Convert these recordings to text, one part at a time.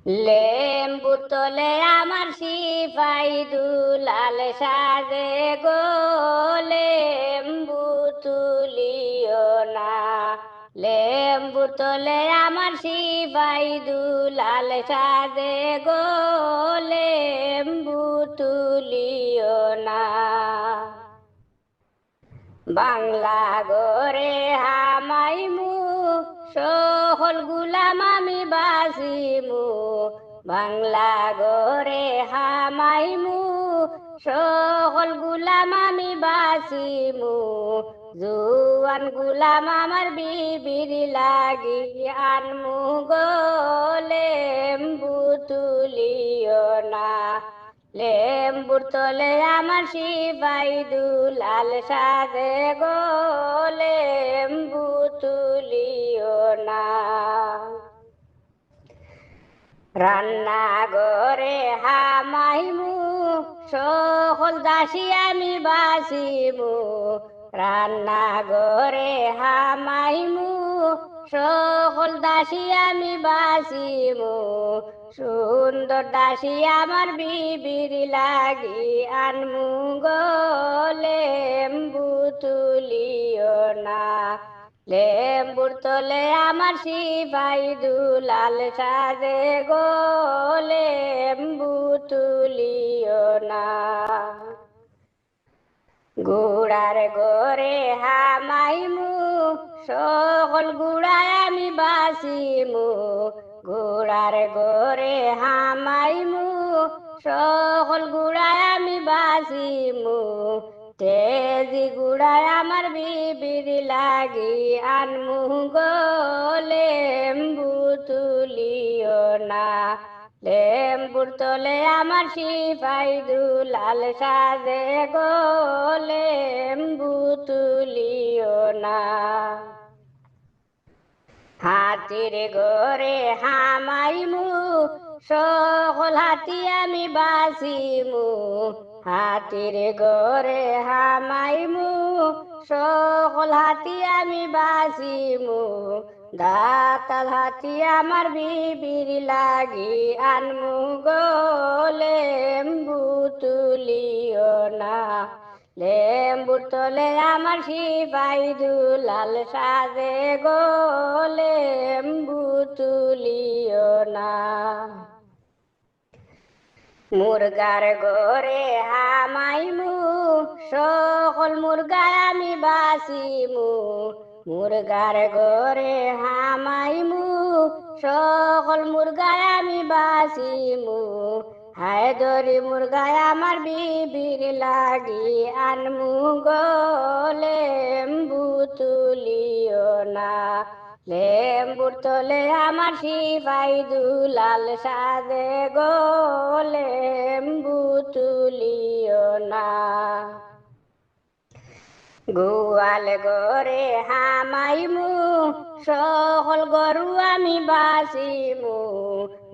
লেম্বু তলে আমার সিপাই দুলাল সাজে গো, লেম্বু তুলিও না। লেম্বু তলে আমার সিপাই দুলাল সাজে গো, লেম্বু তুলিও না। বাংলা গোরে হামাইমু, সকল গুলাম আমি বাসিমু। বাংলা গোরে হামাইমু, সকল গুলাম আমি বাসিমু। জুয়ান গুলাম আমার বিবির লাগি আনমু গো, লেম্বু তুলিও না। লেম্বুর তলে আমার সিপাই দুলাল সাজে গো, লেম্বু তুলিও না। রান্না ঘরে হামাইমু, সকল দাসী আমি বাসিমু। রান্না ঘরে হামাইমু, সকল দাসী আমি বাসিমু। সুন্দর দাসী আমার বিবির লাগি আনমু গো, লেম্বু তুলিও না। লেম্বুর তলে আমার সিপাই দুলাল সাজে গো, লেম্বু তুলিও না। গুড়ার গোরে হামাইমু, সকল গুড়ায় আমি বাসিমু। গুড়ার গোরে হামাইমু, সকল গুড়ায় আমি বাসিমু। তেজি গুড়ায় আমার বিবির লাগি আনমু গো, লেম্বু তুলিও না। লেম্বুর তলে আমার সিপাই দুলাল সাজে গো, লেম্বু তুলিও না। হাতির ঘরে হামাইমু, সকল হাতি আমি বাসিমু। হাতির ঘরে হামাইমু, সকল হাতি আমি বাসিমু। দাতাল হাতি আমার বিবির লাগি আনমু গো, লেম্বু তুলিও না। লেম্বুর তলে আমার সিপাই দুলাল সাজে গো, লেম্বু তুলিও না। মুরগার ঘরে হামাইমু, সকল মুরগায় আমি বাসিমু। মুরগার ঘরে হামাইমু, সকল মুরগায় আমি বাসিমু। হায়দরি মুরগায় আমার বিবির লাগি আনমু গো, লেম্বু তুলিও না। লেম্বুর তলে আমার সিপাই দুলাল সাজে গো, লেম্বু তুলিও না। গোয়াল ঘরে হামাইমু, সকল গরু আমি বাসিমু।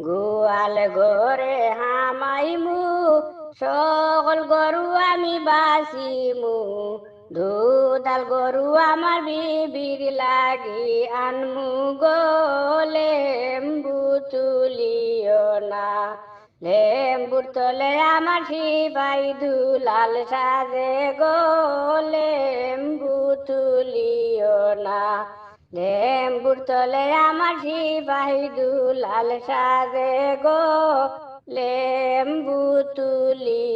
গোয়াল ঘরে হামাইমু, সকল গরু আমি বাসিমু। দুধাল গরু আমার বিবির লাগি আনমু গো, লেম্বু তুলিও না। লেম্বুর তলে আমার সিপাই দুলাল সাজে গো, লেম্বু তুলিও না। লেম্বুর তলে আমার সিপাই দুলাল সাজে গো, লেম্বু তুলি